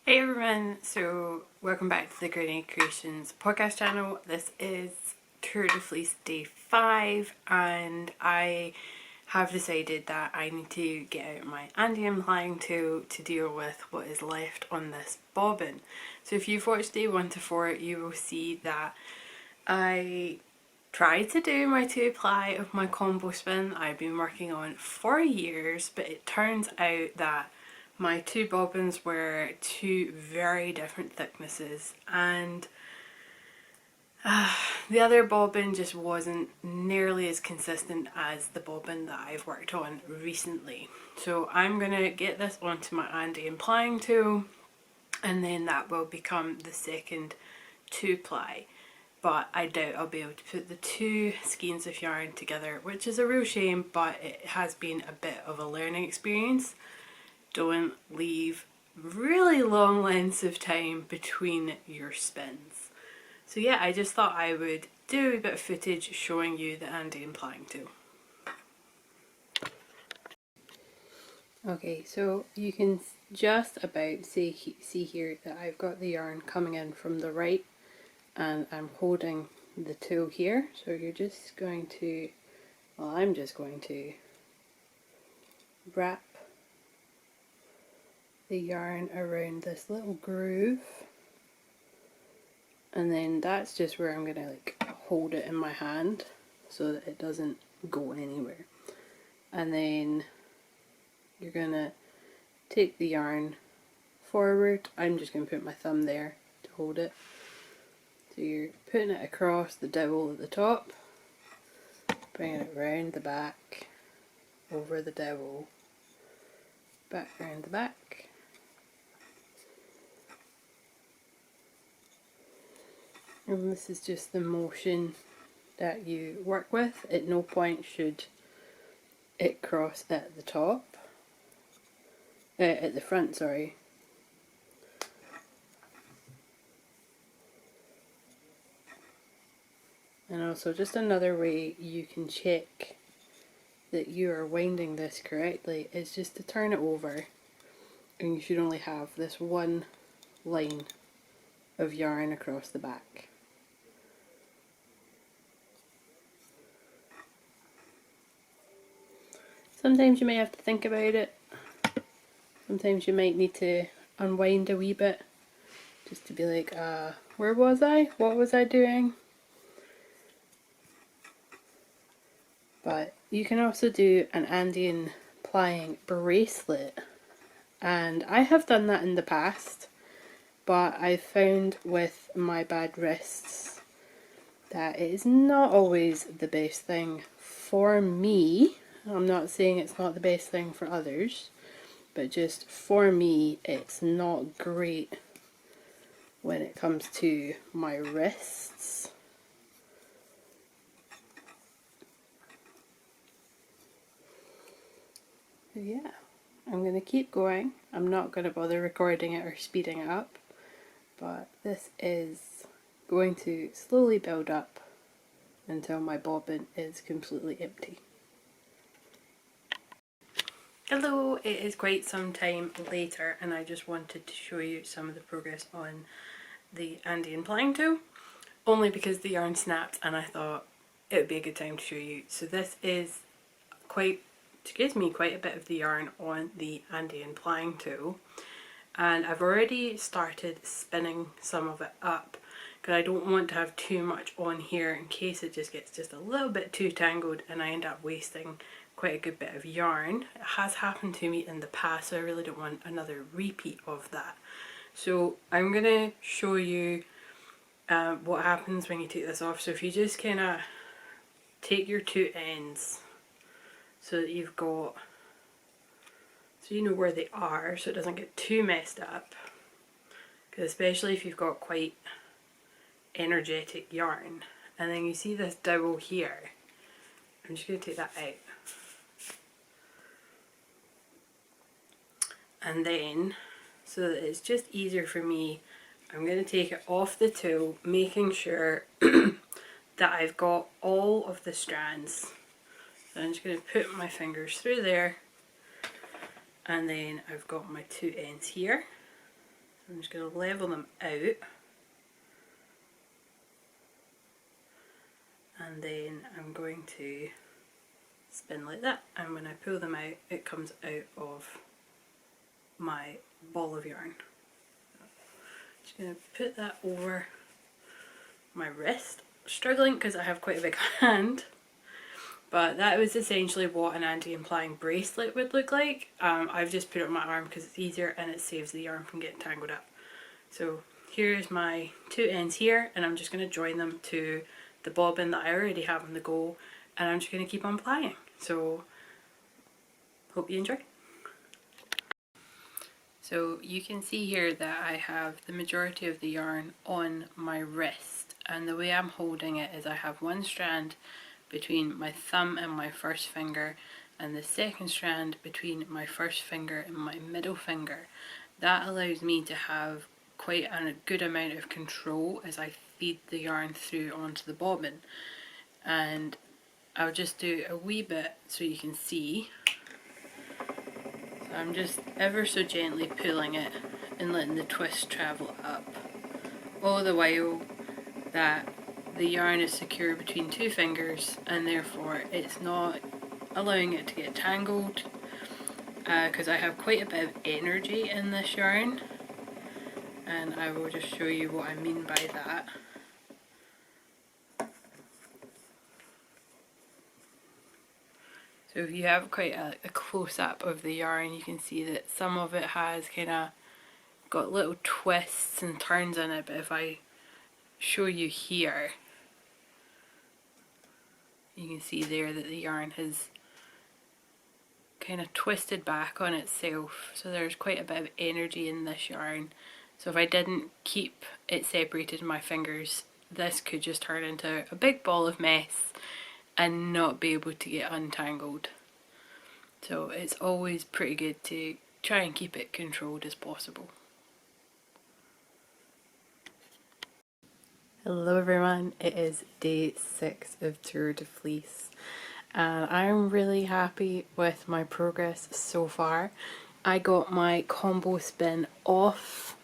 Hey everyone, so welcome back to the GrianaigCreations podcast channel. This is Tour de Fleece day 5 and I have decided that I need to get out my Andean Plying tool to deal with what is left on this bobbin. So if you've watched day 1 to 4, you will see that I tried to do my 2-ply of my combo spin I've been working on for years, but it turns out that my two bobbins were two very different thicknesses, and the other bobbin just wasn't nearly as consistent as the bobbin that I've worked on recently. So I'm gonna get this onto my Andean Plying tool, and then that will become the second 2-ply. But I doubt I'll be able to put the two skeins of yarn together, which is a real shame, but it has been a bit of a learning experience. Don't leave really long lengths of time between your spins. So yeah, I just thought I would do a bit of footage showing you the Andean Plying tool. Okay, so you can just about see here that I've got the yarn coming in from the right and I'm holding the tool here. So you're just going to, well, I'm just going to wrap the yarn around this little groove, and then that's just where I'm gonna like hold it in my hand so that it doesn't go anywhere. And then you're gonna take the yarn forward. I'm just gonna put my thumb there to hold it. So you're putting it across the dowel at the top, bringing it round the back, over the dowel, back round the back. And this is just the motion that you work with. At no point should it cross at the top, at the front, sorry. And also just another way you can check that you are winding this correctly is just to turn it over, and you should only have this one line of yarn across the back. Sometimes you may have to think about it. Sometimes you might need to unwind a wee bit just to be like, where was I? What was I doing? But you can also do an Andean Plying bracelet, and I have done that in the past, but I found with my bad wrists that it is not always the best thing for me. I'm not saying it's not the best thing for others, but just for me it's not great when it comes to my wrists. So yeah, I'm going to keep going. I'm not going to bother recording it or speeding it up, but this is going to slowly build up until my bobbin is completely empty. Hello, it is quite some time later and I just wanted to show you some of the progress on the Andean Plying tool, only because the yarn snapped and I thought it would be a good time to show you. So this is quite a bit of the yarn on the Andean Plying tool, and I've already started spinning some of it up because I don't want to have too much on here in case it just gets just a little bit too tangled and I end up wasting quite a good bit of yarn. It has happened to me in the past, so I really don't want another repeat of that. So I'm going to show you what happens when you take this off. So if you just kind of take your two ends so that you've got, so you know where they are so it doesn't get too messed up, because especially if you've got quite energetic yarn. And then you see this dowel here, I'm just going to take that out. And then, so that it's just easier for me, I'm going to take it off the tool, making sure that I've got all of the strands. So I'm just going to put my fingers through there, and then I've got my two ends here, I'm just going to level them out, and then I'm going to spin like that, and when I pull them out it comes out of my ball of yarn. Just going to put that over my wrist. Struggling because I have quite a big hand, but that was essentially what an Andean Plying bracelet would look like. I've just put it on my arm because it's easier and it saves the yarn from getting tangled up. So here's my two ends here, and I'm just going to join them to the bobbin that I already have on the go, and I'm just going to keep on plying. So hope you enjoy. So you can see here that I have the majority of the yarn on my wrist, and the way I'm holding it is I have one strand between my thumb and my first finger, and the second strand between my first finger and my middle finger. That allows me to have quite a good amount of control as I feed the yarn through onto the bobbin. And I'll just do a wee bit so you can see. I'm just ever so gently pulling it and letting the twist travel up, all the while that the yarn is secure between two fingers, and therefore it's not allowing it to get tangled, because I have quite a bit of energy in this yarn, and I will just show you what I mean by that. So if you have quite a close-up of the yarn, you can see that some of it has kind of got little twists and turns in it, but if I show you here, you can see there that the yarn has kind of twisted back on itself, so there's quite a bit of energy in this yarn. So if I didn't keep it separated in my fingers, this could just turn into a big ball of mess and not be able to get untangled. So it's always pretty good to try and keep it controlled as possible. Hello everyone, it is day 6 of Tour de Fleece, and I'm really happy with my progress so far. I got my combo spin off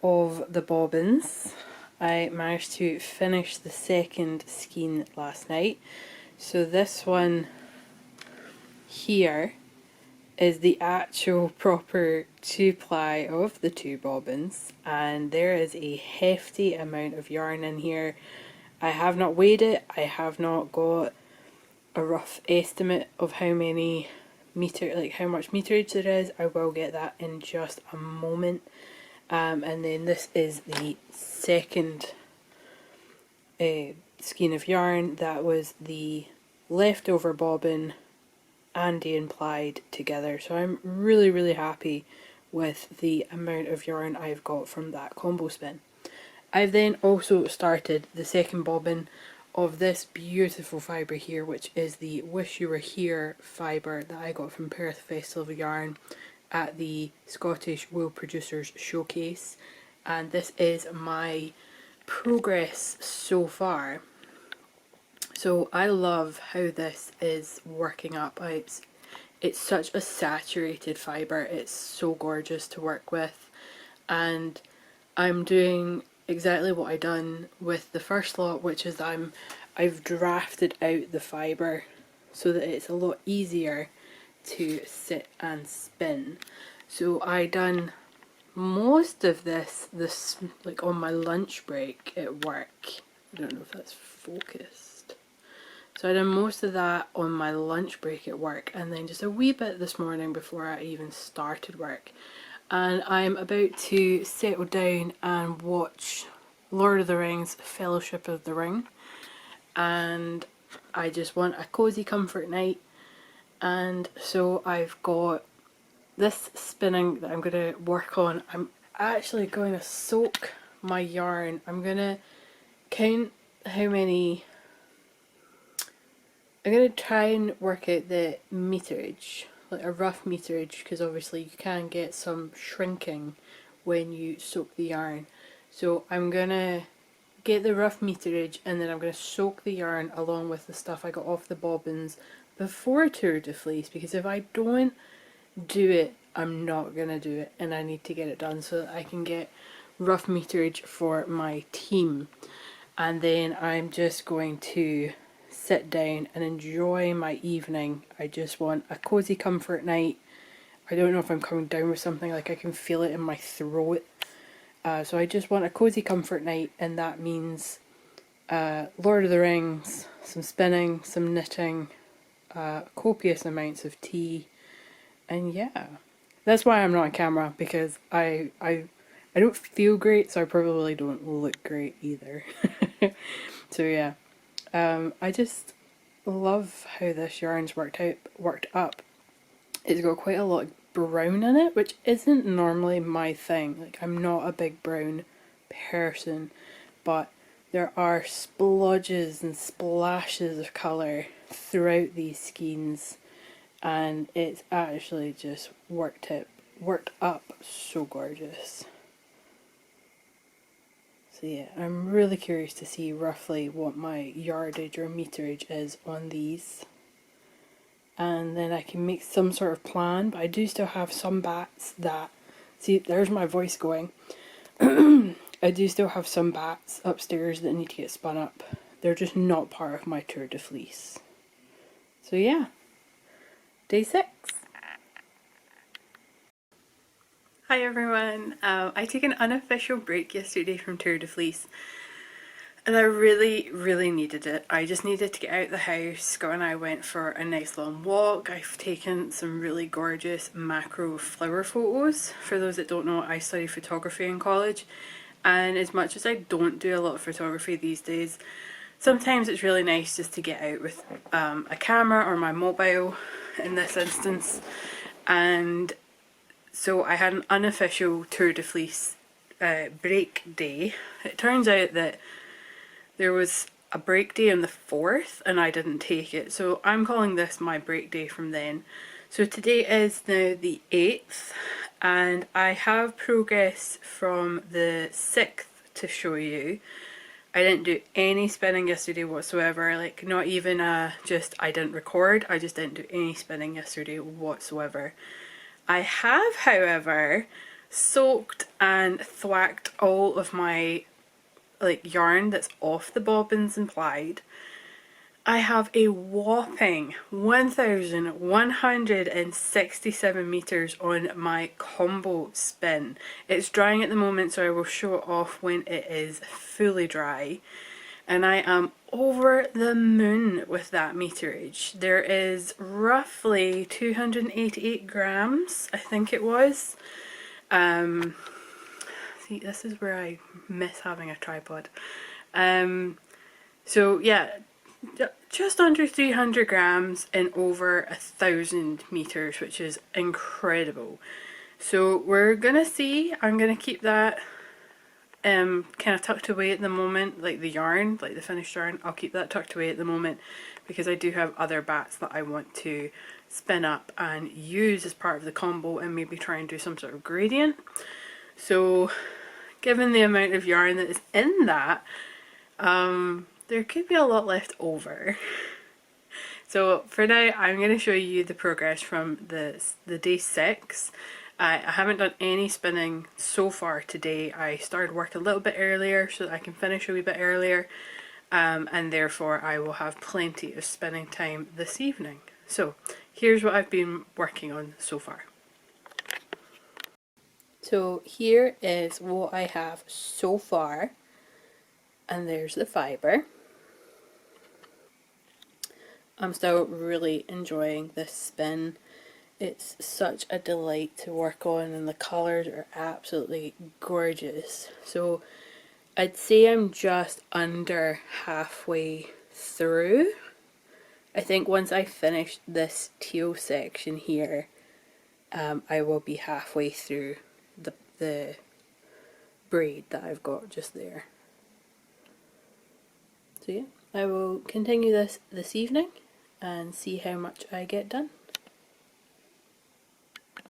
of the bobbins. I managed to finish the second skein last night. So this one here is the actual proper 2-ply of the 2 bobbins, and there is a hefty amount of yarn in here. I have not weighed it, I have not got a rough estimate of how many how much meterage there is. I will get that in just a moment. And then this is the second skein of yarn. That was the leftover bobbin Andean plied together. So I'm really happy with the amount of yarn I've got from that combo spin. I've then also started the second bobbin of this beautiful fibre here, which is the Wish You Were Here fibre that I got from Perth Festival of Yarn at the Scottish Wool Producers Showcase, and this is my progress so far. So I love how this is working up. It's such a saturated fibre, it's so gorgeous to work with, and I'm doing exactly what I done with the first lot, which is I've drafted out the fibre so that it's a lot easier to sit and spin. So I done most of this like on my lunch break at work. I don't know if that's focused. So I done most of that on my lunch break at work, and then just a wee bit this morning before I even started work. And I'm about to settle down and watch Lord of the Rings Fellowship of the Ring, and I just want a cozy comfort night. And so I've got this spinning that I'm going to work on. I'm actually going to soak my yarn. I'm going to count how many. I'm going to try and work out the meterage, like a rough meterage, because obviously you can get some shrinking when you soak the yarn. So I'm going to get the rough meterage, and then I'm going to soak the yarn along with the stuff I got off the bobbins before Tour de Fleece, because if I don't do it I'm not gonna do it, and I need to get it done so that I can get rough meterage for my team. And then I'm just going to sit down and enjoy my evening. I just want a cozy comfort night. I don't know if I'm coming down with something, like I can feel it in my throat. So I just want a cozy comfort night, and that means Lord of the Rings, some spinning, some knitting, copious amounts of tea, and yeah. That's why I'm not on camera, because I don't feel great, so I probably don't look great either. So yeah, I just love how this yarn's worked up. It's got quite a lot of brown in it, which isn't normally my thing. Like, I'm not a big brown person, but there are splodges and splashes of colour throughout these skeins, and it's actually just worked up so gorgeous. So yeah, I'm really curious to see roughly what my yardage or meterage is on these, and then I can make some sort of plan. But I do still have some bats that, see, there's my voice going. I do still have some bats upstairs that need to get spun up. They're just not part of my tour de fleece. So yeah, day 6. Hi everyone, I took an unofficial break yesterday from Tour de Fleece, and I really needed it. I just needed to get out of the house. Scott and I went for a nice long walk. I've taken some really gorgeous macro flower photos. For those that don't know, I studied photography in college, and as much as I don't do a lot of photography these days, sometimes it's really nice just to get out with a camera or my mobile in this instance. And so I had an unofficial Tour de Fleece break day. It turns out that there was a break day on the 4th and I didn't take it, so I'm calling this my break day from then. So today is now the 8th, and I have progress from the 6th to show you. I didn't do any spinning yesterday whatsoever, like not even just I didn't record, I just didn't do any spinning yesterday whatsoever. I have, however, soaked and thwacked all of my yarn that's off the bobbins and plied. I have a whopping 1,167 meters on my combo spin. It's drying at the moment, so I will show it off when it is fully dry. And I am over the moon with that meterage. There is roughly 288 grams, I think it was. See, this is where I miss having a tripod. So yeah, just under 300 grams in over 1,000 meters, which is incredible. So we're gonna see, I'm gonna keep that kind of tucked away at the moment, like the yarn, like the finished yarn, I'll keep that tucked away at the moment because I do have other bats that I want to spin up and use as part of the combo and maybe try and do some sort of gradient. So given the amount of yarn that is in that, there could be a lot left over. So for now, I'm going to show you the progress from the day 6. I haven't done any spinning so far today. I started work a little bit earlier so that I can finish a wee bit earlier, and therefore I will have plenty of spinning time this evening. So here's what I've been working on so far. So here is what I have so far, and there's the fibre. I'm still really enjoying this spin. It's such a delight to work on, and the colours are absolutely gorgeous. So I'd say I'm just under halfway through. I think once I finish this teal section here, I will be halfway through the braid that I've got just there. So yeah, I will continue this evening and see how much I get done.